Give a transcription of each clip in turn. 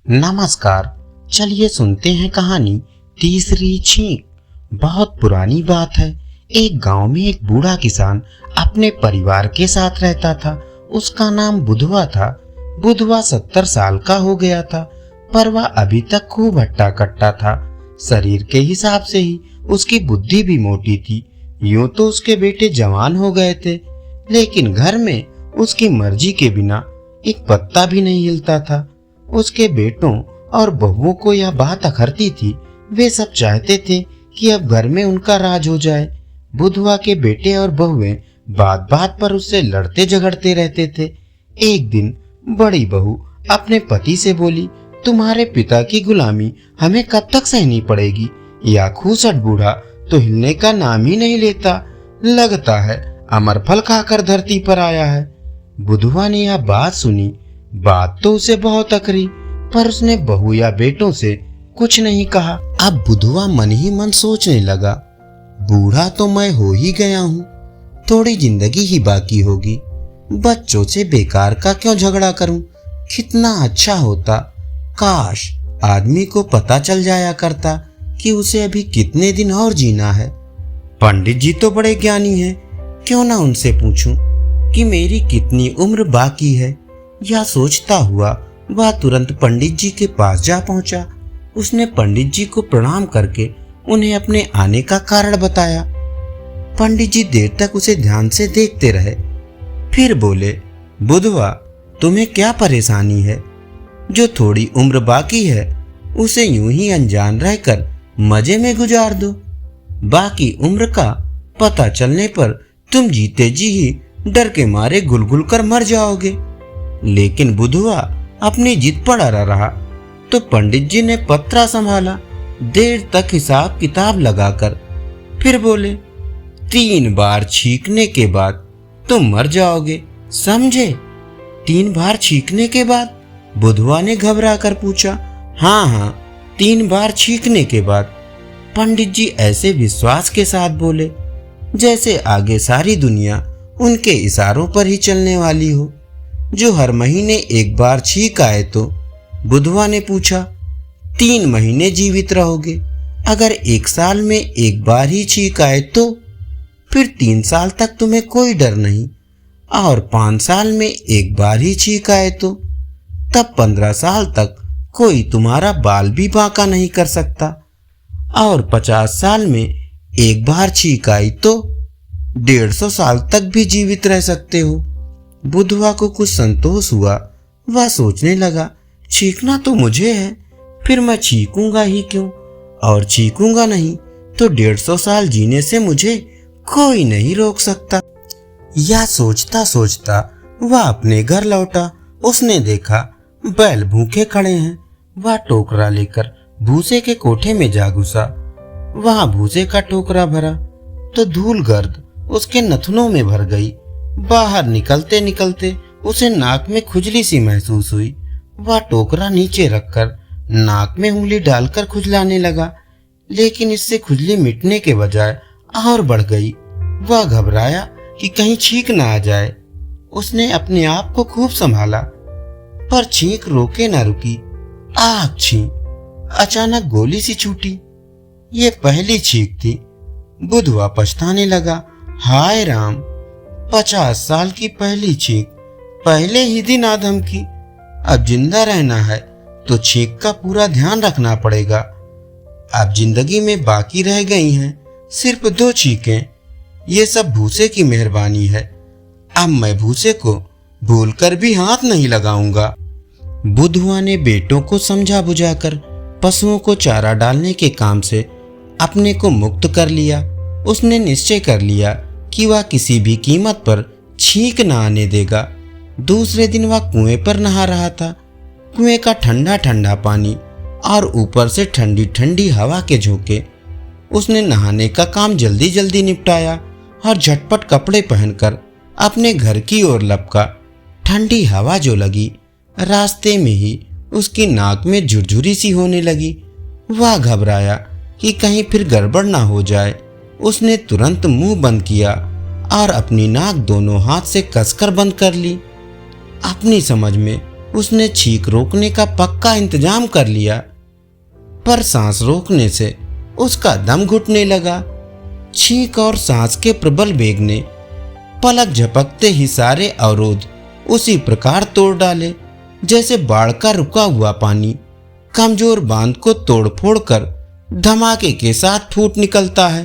नमस्कार। चलिए सुनते हैं कहानी तीसरी छींक। बहुत पुरानी बात है। एक गांव में एक बूढ़ा किसान अपने परिवार के साथ रहता था। उसका नाम बुधवा था। बुधवा 70 साल का हो गया था, पर वह अभी तक खूब हट्टा कट्टा था। शरीर के हिसाब से ही उसकी बुद्धि भी मोटी थी। यूं तो उसके बेटे जवान हो गए थे, लेकिन घर में उसकी मर्जी के बिना एक पत्ता भी नहीं हिलता था। उसके बेटों और बहुओं को यह बात अखरती थी। वे सब चाहते थे कि अब घर में उनका राज हो जाए। बुधवा के बेटे और बहुएं बात बात पर उससे लड़ते झगड़ते रहते थे। एक दिन बड़ी बहू अपने पति से बोली, तुम्हारे पिता की गुलामी हमें कब तक सहनी पड़ेगी? या खूसट बूढ़ा तो हिलने का नाम ही नहीं लेता। लगता है अमर फल खाकर धरती पर आया है। बुधवा ने यह बात सुनी। बात तो उसे बहुत अखरी, पर उसने बहू या बेटों से कुछ नहीं कहा। अब बुधवा मन ही मन सोचने लगा, बूढ़ा तो मैं हो ही गया हूँ, थोड़ी जिंदगी ही बाकी होगी। बच्चों से बेकार का क्यों झगड़ा करूं? कितना अच्छा होता काश आदमी को पता चल जाया करता कि उसे अभी कितने दिन और जीना है। पंडित जी तो बड़े ज्ञानी हैं, क्यों ना उनसे पूछूं कि मेरी कितनी उम्र बाकी है। यह सोचता हुआ वह तुरंत पंडित जी के पास जा पहुंचा। उसने पंडित जी को प्रणाम करके उन्हें अपने आने का कारण बताया। पंडित जी देर तक उसे ध्यान से देखते रहे, फिर बोले, बुधवा तुम्हें क्या परेशानी है? जो थोड़ी उम्र बाकी है उसे यूं ही अनजान रहकर मजे में गुजार दो। बाकी उम्र का पता चलने पर तुम जीते जी ही डर के मारे गुलगुल कर मर जाओगे। लेकिन बुधवा अपनी जिद पर अड़ा रहा, तो पंडित जी ने पत्रा संभाला। देर तक हिसाब किताब लगाकर फिर बोले, 3 बार छींकने के बाद तुम मर जाओगे, समझे? 3 बार छींकने के बाद? बुधवा ने घबरा कर पूछा। हाँ, 3 बार छींकने के बाद। पंडित जी ऐसे विश्वास के साथ बोले जैसे आगे सारी दुनिया उनके इशारों पर ही चलने वाली हो। जो हर महीने एक बार छींक आए तो? बुधवा ने पूछा। 3 महीने जीवित रहोगे। अगर 1 साल में एक बार ही छींक आए तो? फिर 3 साल तक तुम्हें कोई डर नहीं। और 5 साल में एक बार ही छींक आए तो? तब 15 साल तक कोई तुम्हारा बाल भी बांका नहीं कर सकता। और 50 साल में एक बार छींक आई तो 150 साल तक भी जीवित रह सकते हो। बुधवा को कुछ संतोष हुआ। वह सोचने लगा, छींकना तो मुझे है, फिर मैं छींकूंगा ही क्यों? और छींकूंगा नहीं तो 150 साल जीने से मुझे कोई नहीं रोक सकता। यह सोचता सोचता वह अपने घर लौटा। उसने देखा बैल भूखे खड़े हैं। वह टोकरा लेकर भूसे के कोठे में जा घुसा। वहां भूसे का टोकरा भरा तो धूल गर्द उसके नथुनों में भर गई। बाहर निकलते निकलते उसे नाक में खुजली सी महसूस हुई। वह टोकरा नीचे रखकर नाक में उंगली डालकर खुजलाने लगा, लेकिन इससे खुजली मिटने के बजाय और बढ़ गई। वह घबराया कि कहीं छींक ना आ जाए। उसने अपने आप को खूब संभाला, पर छींक रोके ना रुकी। आग छींक अचानक गोली सी छूटी। ये पहली छींक थी। बुधवा पछताने लगा। हाय राम, 50 साल की पहली छींक, पहले ही दिन आदम की। अब जिंदा रहना है तो छींक का पूरा ध्यान रखना पड़ेगा। अब जिंदगी में बाकी रह गई हैं सिर्फ 2 छींकें। ये सब भूसे की मेहरबानी है। अब मैं भूसे को भूलकर भी हाथ नहीं लगाऊंगा। बुधवा ने बेटों को समझा बुझाकर पशुओं को चारा डालने के काम से अपने को मुक्त कर लिया। उसने निश्चय कर लिया कि वह किसी भी कीमत पर छींक न आने देगा। दूसरे दिन वह कुएं पर नहा रहा था। कुएं का ठंडा ठंडा पानी और ऊपर से ठंडी ठंडी हवा के झोंके। उसने नहाने का काम जल्दी जल्दी निपटाया और झटपट कपड़े पहनकर अपने घर की ओर लपका। ठंडी हवा जो लगी, रास्ते में ही उसकी नाक में झुरझुरी सी होने लगी। वह घबराया कि कहीं फिर गड़बड़ ना हो जाए। उसने तुरंत मुंह बंद किया और अपनी नाक दोनों हाथ से कसकर बंद कर ली। अपनी समझ में उसने छींक रोकने का पक्का इंतजाम कर लिया, पर सांस रोकने से उसका दम घुटने लगा। छींक और सांस के प्रबल वेग ने पलक झपकते ही सारे अवरोध उसी प्रकार तोड़ डाले, जैसे बाढ़ का रुका हुआ पानी कमजोर बांध को तोड़ फोड़ कर धमाके के साथ फूट निकलता है।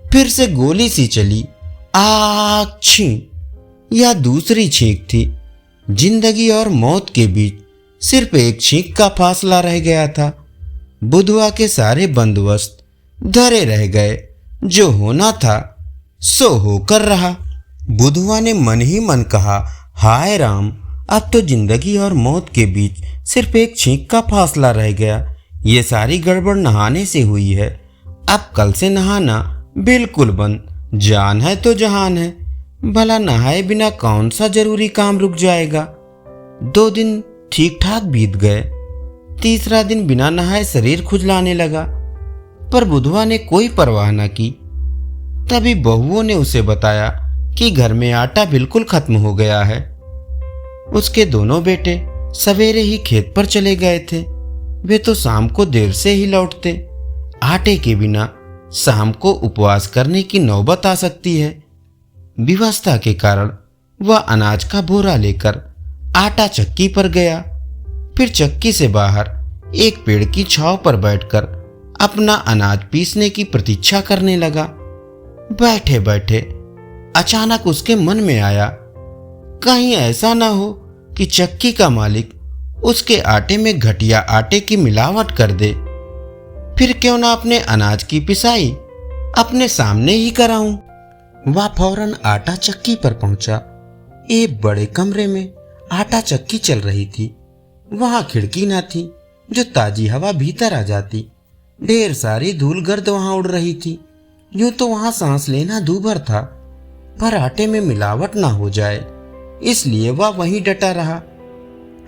फिर से गोली सी चली, आग छी। यह दूसरी छींक थी। जिंदगी और मौत के बीच सिर्फ एक छींक का फासला रह गया था। बुधवा के सारे बंदोबस्त धरे रह गए। जो होना था सो होकर रहा। बुधवा ने मन ही मन कहा, हाय राम, अब तो जिंदगी और मौत के बीच सिर्फ एक छींक का फासला रह गया। ये सारी गड़बड़ नहाने से हुई है। अब कल से नहाना बिल्कुल बंद। जान है तो जहान है। भला नहाए बिना कौन सा जरूरी काम रुक जाएगा। 2 दिन ठीक ठाक बीत गए। तीसरा दिन बिना नहाए शरीर खुजलाने लगा, पर बुधवा ने कोई परवाह न की। तभी बहुओं ने उसे बताया कि घर में आटा बिल्कुल खत्म हो गया है। उसके दोनों बेटे सवेरे ही खेत पर चले गए थे। वे तो शाम को देर से ही लौटते। आटे के बिना शाम को उपवास करने की नौबत आ सकती है। विवशता के कारण वह अनाज का बोरा लेकर आटा चक्की पर गया। फिर चक्की से बाहर एक पेड़ की छांव पर बैठकर अपना अनाज पीसने की प्रतीक्षा करने लगा। बैठे बैठे अचानक उसके मन में आया, कहीं ऐसा ना हो कि चक्की का मालिक उसके आटे में घटिया आटे की मिलावट कर दे। फिर क्यों ना अपने अनाज की पिसाई अपने सामने ही कराऊं। वह फौरन आटा चक्की पर पहुंचा। एक बड़े कमरे में आटा चक्की चल रही थी। वहां खिड़की न थी जो ताजी हवा भीतर आ जाती। ढेर सारी धूल गर्द वहां उड़ रही थी। यूं तो वहां सांस लेना दूभर था, पर आटे में मिलावट ना हो जाए इसलिए वह वहीं डटा रहा।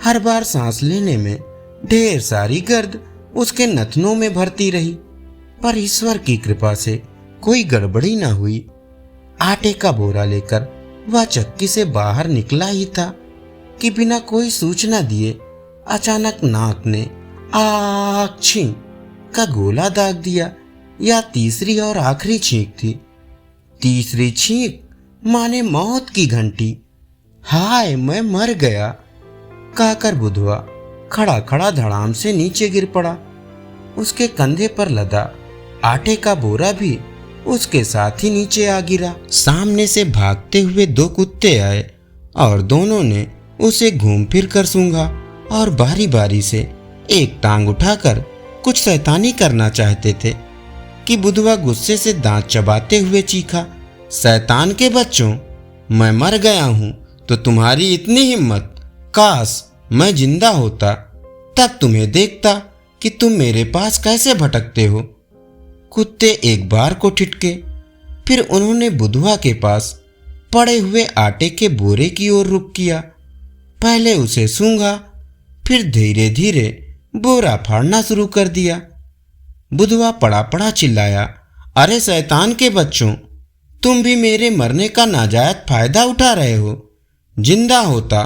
हर बार सांस लेने में ढेर सारी गर्द उसके नथनों में भरती रही, पर ईश्वर की कृपा से कोई गड़बड़ी ना हुई। आटे का बोरा लेकर वह चक्की से बाहर निकला ही था कि बिना कोई सूचना दिए अचानक नाक ने आग छींक का गोला दाग दिया। यह तीसरी और आखिरी छींक थी। तीसरी छींक माने मौत की घंटी। हाय, मैं मर गया कहकर बुधवा खड़ा खड़ा धड़ाम से नीचे गिर पड़ा। उसके कंधे पर लदा आटे का बोरा भी उसके साथ ही नीचे आ गिरा। सामने से भागते हुए 2 कुत्ते आए और दोनों ने उसे घूम फिर कर सूंघा और बारी बारी से एक टांग उठाकर कुछ शैतानी करना चाहते थे कि बुधवा गुस्से से दांत चबाते हुए चीखा, शैतान के बच्चों, मैं मर गया हूं तो तुम्हारी इतनी हिम्मत। काश मैं जिंदा होता, तब तुम्हें देखता कि तुम मेरे पास कैसे भटकते हो। कुत्ते एक बार को ठिठके, फिर उन्होंने बुधवा के पास पड़े हुए आटे के बोरे की ओर रुख किया। पहले उसे सूंघा, फिर धीरे धीरे बोरा फाड़ना शुरू कर दिया। बुधवा पड़ा पड़ा चिल्लाया, अरे शैतान के बच्चों, तुम भी मेरे मरने का नाजायज फायदा उठा रहे हो। जिंदा होता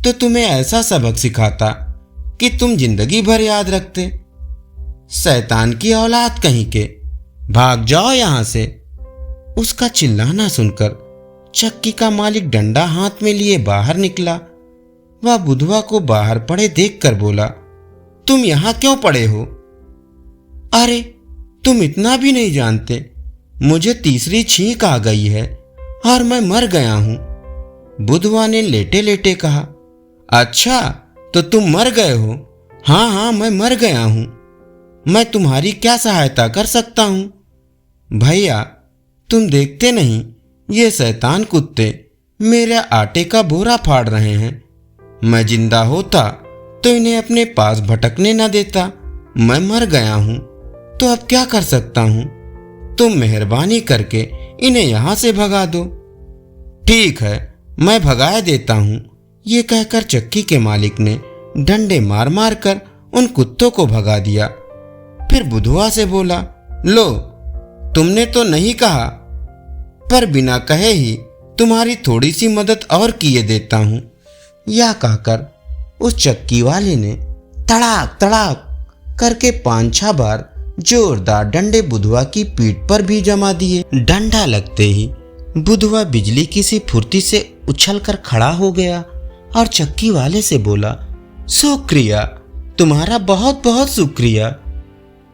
तो तुम्हें ऐसा सबक सिखाता कि तुम जिंदगी भर याद रखते। शैतान की औलाद कहीं के, भाग जाओ यहां से। उसका चिल्लाना सुनकर चक्की का मालिक डंडा हाथ में लिए बाहर निकला। वह बुधवा को बाहर पड़े देखकर बोला, तुम यहां क्यों पड़े हो? अरे तुम इतना भी नहीं जानते, मुझे तीसरी छींक आ गई है और मैं मर गया हूं। बुधवा ने लेटे लेटे कहा, अच्छा तो तुम मर गए हो? हाँ हाँ, मैं मर गया हूं। मैं तुम्हारी क्या सहायता कर सकता हूं? भैया, तुम देखते नहीं ये शैतान कुत्ते मेरे आटे का बोरा फाड़ रहे हैं। मैं जिंदा होता तो इन्हें अपने पास भटकने न देता। मैं मर गया हूं तो अब क्या कर सकता हूं? तुम मेहरबानी करके इन्हें यहां से भगा दो। ठीक है, मैं भगा देता हूं। ये कहकर चक्की के मालिक ने डंडे मार मार कर उन कुत्तों को भगा दिया। फिर बुधवा से बोला, लो, तुमने तो नहीं कहा, पर बिना कहे ही तुम्हारी थोड़ी सी मदद और किए देता हूं। यह कहकर उस चक्की वाले ने तड़ाक तड़ाक करके 5-6 बार जोरदार डंडे बुधवा की पीठ पर भी जमा दिए। डंडा लगते ही बुधवा बिजली की सी फुर्ती से उछलकर खड़ा हो गया और चक्की वाले से बोला, शुक्रिया, तुम्हारा बहुत बहुत शुक्रिया,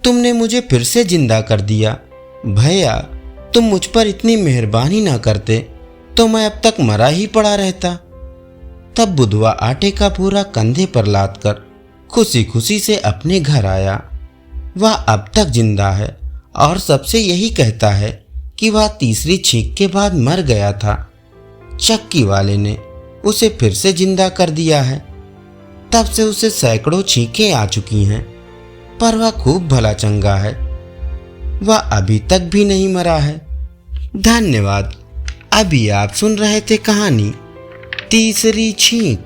तुमने मुझे फिर से जिंदा कर दिया। भैया, तुम मुझ पर इतनी मेहरबानी ना करते तो मैं अब तक मरा ही पड़ा रहता। तब बुधवा आटे का पूरा कंधे पर लाद कर खुशी खुशी से अपने घर आया। वह अब तक जिंदा है और सबसे यही कहता है कि वह तीसरी छींक के बाद मर गया था। चक्की वाले ने उसे फिर से जिंदा कर दिया है। तब से उसे सैकड़ों छींकें आ चुकी हैं, पर वह खूब भला चंगा है। वह अभी तक भी नहीं मरा है। धन्यवाद। अभी आप सुन रहे थे कहानी तीसरी छींक।